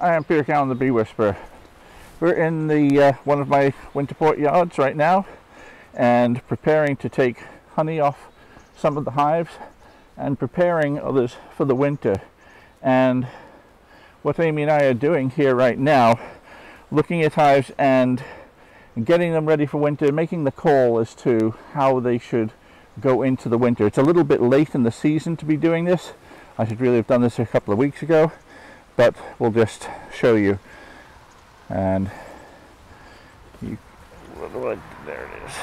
I am Peter Cowan, the Bee Whisperer. We're in the one of my winter port yards right now and preparing to take honey off some of the hives and preparing others for the winter. And what Amy and I are doing here right now, looking at hives and getting them ready for winter, making the call as to how they should go into the winter. It's a little bit late in the season to be doing this. I should really have done this a couple of weeks ago, but we'll just show you. And there it is.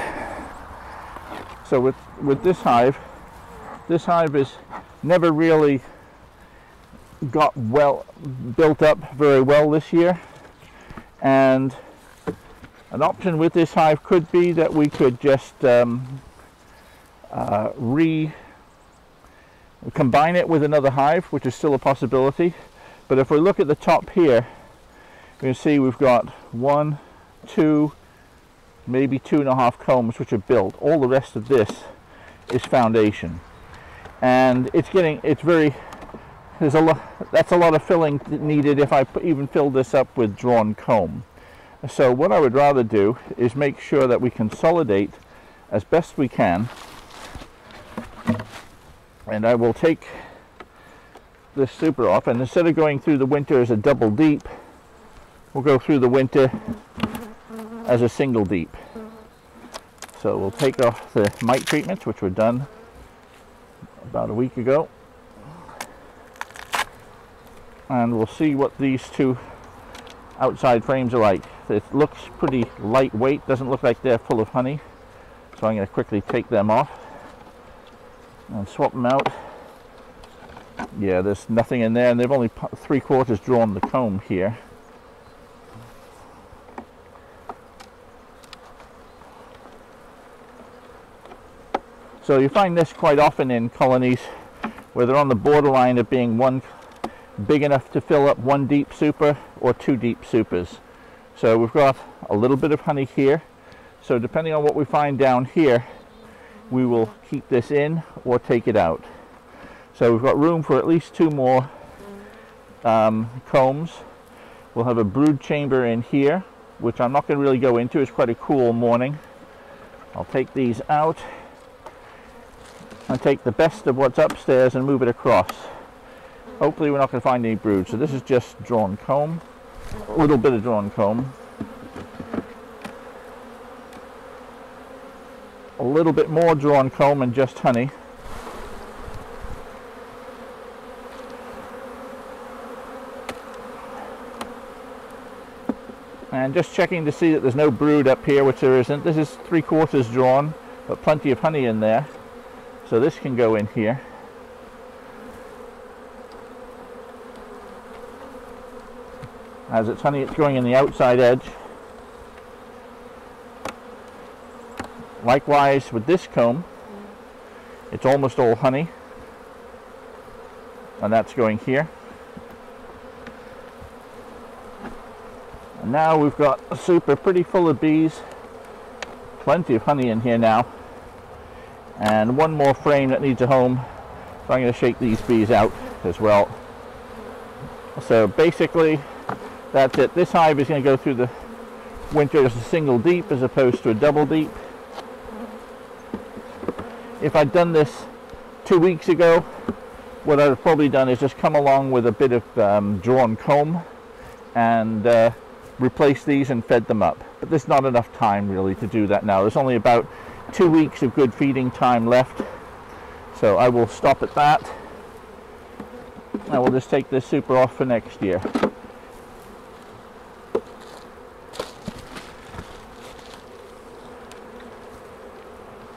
So with this hive is never really got built up very well this year, and an option with this hive could be that we could just combine it with another hive, which is still a possibility. But if we look at the top here, you can see we've got 1, 2, maybe 2.5 combs which are built. All the rest of this is foundation, and that's a lot of filling needed if I even fill this up with drawn comb. So what I would rather do is make sure that we consolidate as best we can, and I will take this super off, and instead of going through the winter as a double deep, we'll go through the winter as a single deep. So we'll take off the mite treatments, which were done about a week ago, and we'll see what these two outside frames are like. It looks pretty lightweight, doesn't look like they're full of honey, so I'm going to quickly take them off and swap them out. Yeah, there's nothing in there, and they've only 3/4 drawn the comb here. So you find this quite often in colonies where they're on the borderline of being one big enough to fill up 1 deep super or 2 deep supers. So we've got a little bit of honey here, so depending on what we find down here, we will keep this in or take it out. So we've got room for at least 2 more combs. We'll have a brood chamber in here, which I'm not going to really go into. It's quite a cool morning. I'll take these out and take the best of what's upstairs and move it across. Hopefully we're not going to find any brood. So this is just drawn comb, a little bit of drawn comb, a little bit more drawn comb and just honey. And just checking to see that there's no brood up here, which there isn't. This is 3/4 drawn, but plenty of honey in there. So this can go in here. As it's honey, it's going in the outside edge. Likewise with this comb, it's almost all honey, and that's going here. And now we've got a super pretty full of bees, plenty of honey in here now, and one more frame that needs a home, so I'm going to shake these bees out as well. So basically that's it. This hive is going to go through the winter as a single deep as opposed to a double deep. If I'd done this 2 weeks ago, what I'd have probably done is just come along with a bit of drawn comb and replace these and fed them up. But there's not enough time really to do that now. There's only about 2 weeks of good feeding time left. So I will stop at that. I will just take this super off for next year.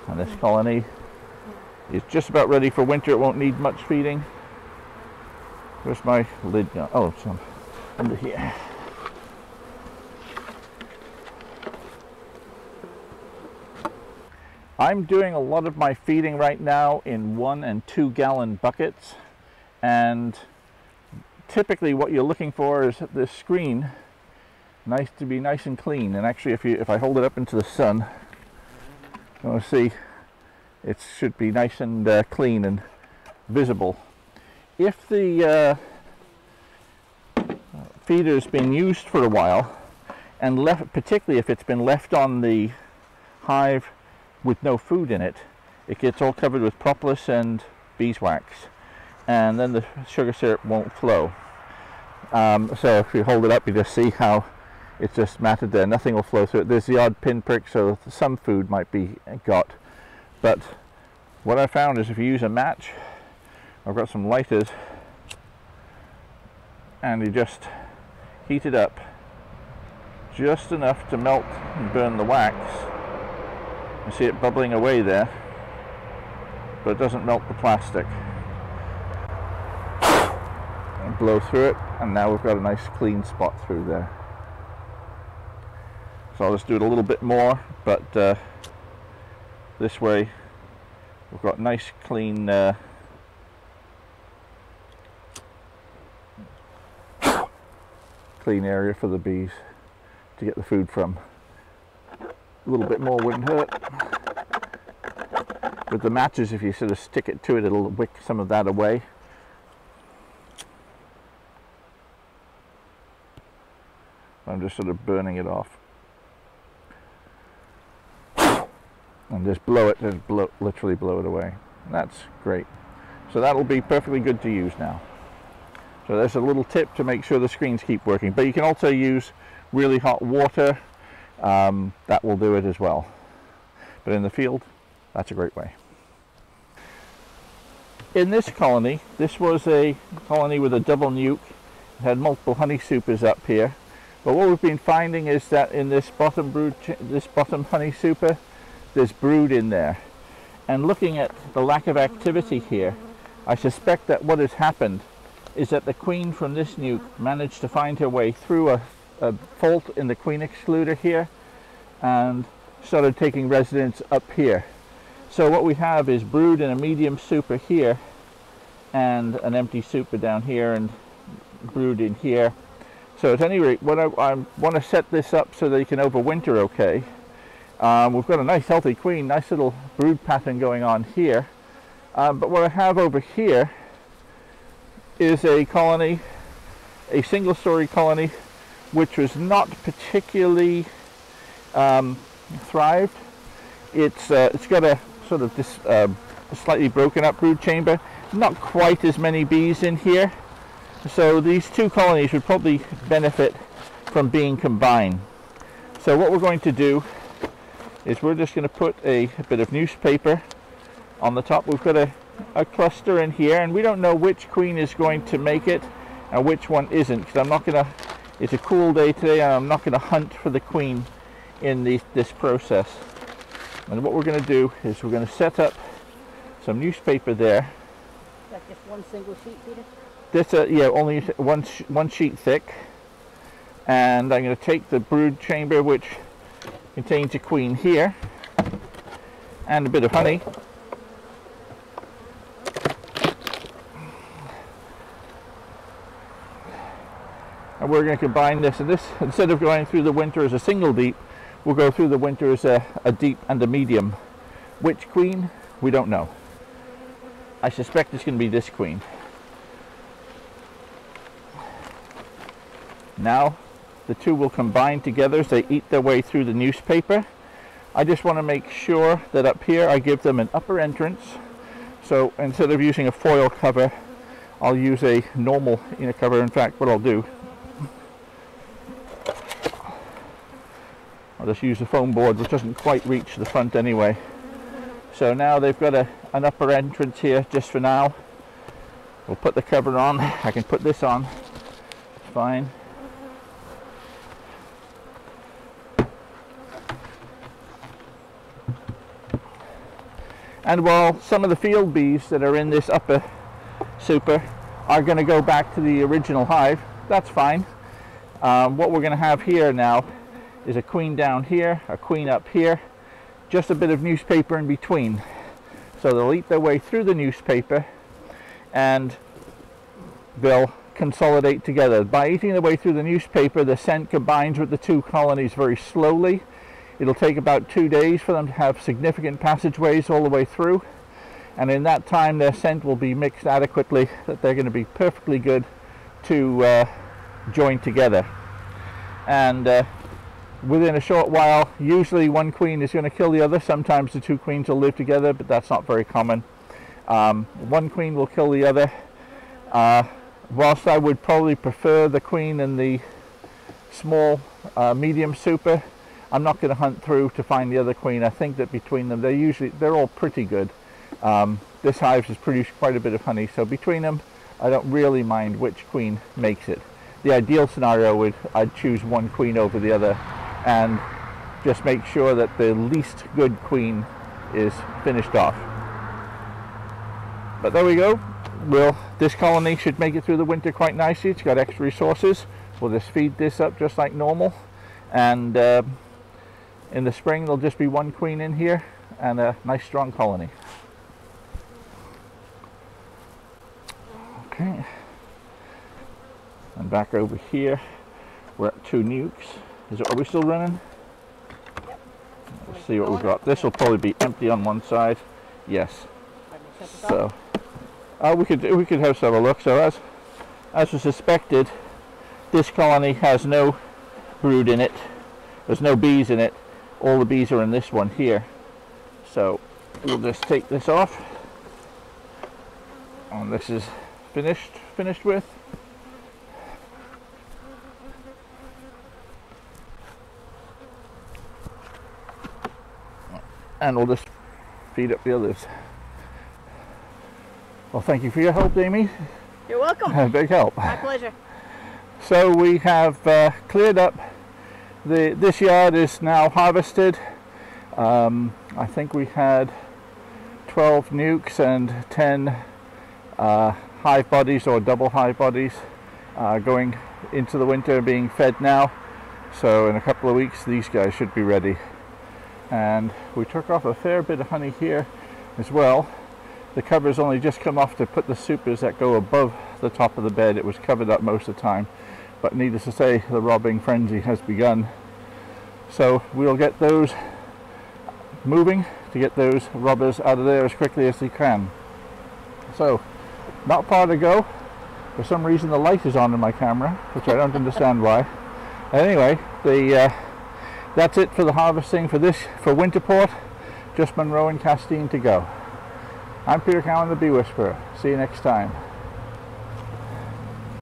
And this colony is just about ready for winter. It won't need much feeding. Where's my lid? Oh, it's under here. I'm doing a lot of my feeding right now in 1 and 2 gallon buckets, and typically what you're looking for is this screen to be nice and clean. And actually if I hold it up into the sun, you'll see it should be nice and clean and visible. If the feeder's been used for a while, and left, particularly if it's been left on the hive with no food in it, it gets all covered with propolis and beeswax, and then the sugar syrup won't flow. So if you hold it up, you just see how it's just matted there. Nothing will flow through it. There's the odd pinprick, so some food might be got. But what I found is if you use a match, I've got some lighters, and you just heat it up just enough to melt and burn the wax. You see it bubbling away there, but it doesn't melt the plastic. And blow through it, and now we've got a nice clean spot through there. So I'll just do it a little bit more, but this way we've got nice clean clean area for the bees to get the food from. A little bit more wouldn't hurt. With the matches, if you sort of stick it to it, it'll wick some of that away. I'm just sort of burning it off. And just blow it, literally blow it away. That's great. So that'll be perfectly good to use now. So there's a little tip to make sure the screens keep working. But you can also use really hot water. That will do it as well. But in the field, that's a great way. In this colony, this was a colony with a double nuke. It had multiple honey supers up here. But what we've been finding is that in this bottom honey super, there's brood in there. And looking at the lack of activity here, I suspect that what has happened is that the queen from this nuke managed to find her way through a fault in the queen excluder here and started taking residence up here. So what we have is brood in a medium super here and an empty super down here and brood in here. So at any rate, what I want to set this up so they can overwinter okay. We've got a nice healthy queen, nice little brood pattern going on here. But what I have over here is a colony, a single-story colony, which was not particularly thrived. It's got a sort of this slightly broken up brood chamber. Not quite as many bees in here. So these two colonies would probably benefit from being combined. So what we're going to do is we're just going to put a bit of newspaper on the top. We've got a cluster in here, and we don't know which queen is going to make it and which one isn't, because I'm not going to, it's a cool day today and I'm not going to hunt for the queen in this process. And what we're going to do is we're going to set up some newspaper there. Is that just one single sheet, Peter? This, yeah, only one sheet thick. And I'm going to take the brood chamber, which contains a queen here, and a bit of honey. And we're going to combine this, and this, instead of going through the winter as a single deep, we'll go through the winter as a deep and a medium. Which queen? We don't know. I suspect it's going to be this queen. Now the two will combine together as they eat their way through the newspaper. I just want to make sure that up here I give them an upper entrance. So instead of using a foil cover, I'll use a normal inner cover. In fact, what I'll do, I'll just use a foam board which doesn't quite reach the front anyway. So now they've got an upper entrance here just for now. We'll put the cover on. I can put this on. It's fine. And while some of the field bees that are in this upper super are going to go back to the original hive, that's fine. What we're going to have here now is a queen down here, a queen up here, just a bit of newspaper in between. So they'll eat their way through the newspaper and they'll consolidate together. By eating their way through the newspaper, the scent combines with the two colonies very slowly. It'll take about 2 days for them to have significant passageways all the way through, and in that time their scent will be mixed adequately that they're going to be perfectly good to joined together. And within a short while, usually one queen is going to kill the other. Sometimes the two queens will live together, but that's not very common. One queen will kill the other. Whilst I would probably prefer the queen in the small medium super, I'm not going to hunt through to find the other queen. I think that between them, they're all pretty good. This hive has produced quite a bit of honey, so between them, I don't really mind which queen makes it. The ideal scenario would I'd choose one queen over the other and just make sure that the least good queen is finished off. But there we go. This colony should make it through the winter quite nicely. It's got extra resources. We'll just feed this up just like normal, and in the spring there'll just be one queen in here and a nice strong colony. Okay, and back over here we're at 2 nukes. Are we still running? Yep. Let's see what we've got. This will probably be empty on one side. Yes. So we could have some look. So as was suspected, this colony has no brood in it. There's no bees in it. All the bees are in this one here. So we'll just take this off, and this is finished with. And we'll just feed up the others. Well, thank you for your help, Amy. You're welcome. Big help. My pleasure. So we have cleared up. This yard is now harvested. I think we had 12 nukes and 10 hive bodies or double hive bodies going into the winter, being fed now. So in a couple of weeks these guys should be ready. And we took off a fair bit of honey here as well. The cover's only just come off to put the supers that go above the top of the bed. It was covered up most of the time, but needless to say, the robbing frenzy has begun. So we'll get those moving to get those robbers out of there as quickly as they can. So not far to go. For some reason the light is on in my camera, which I don't understand why. Anyway, that's it for the harvesting for Winterport. Just Monroe and Castine to go. I'm Peter Cowan, the Bee Whisperer. See you next time.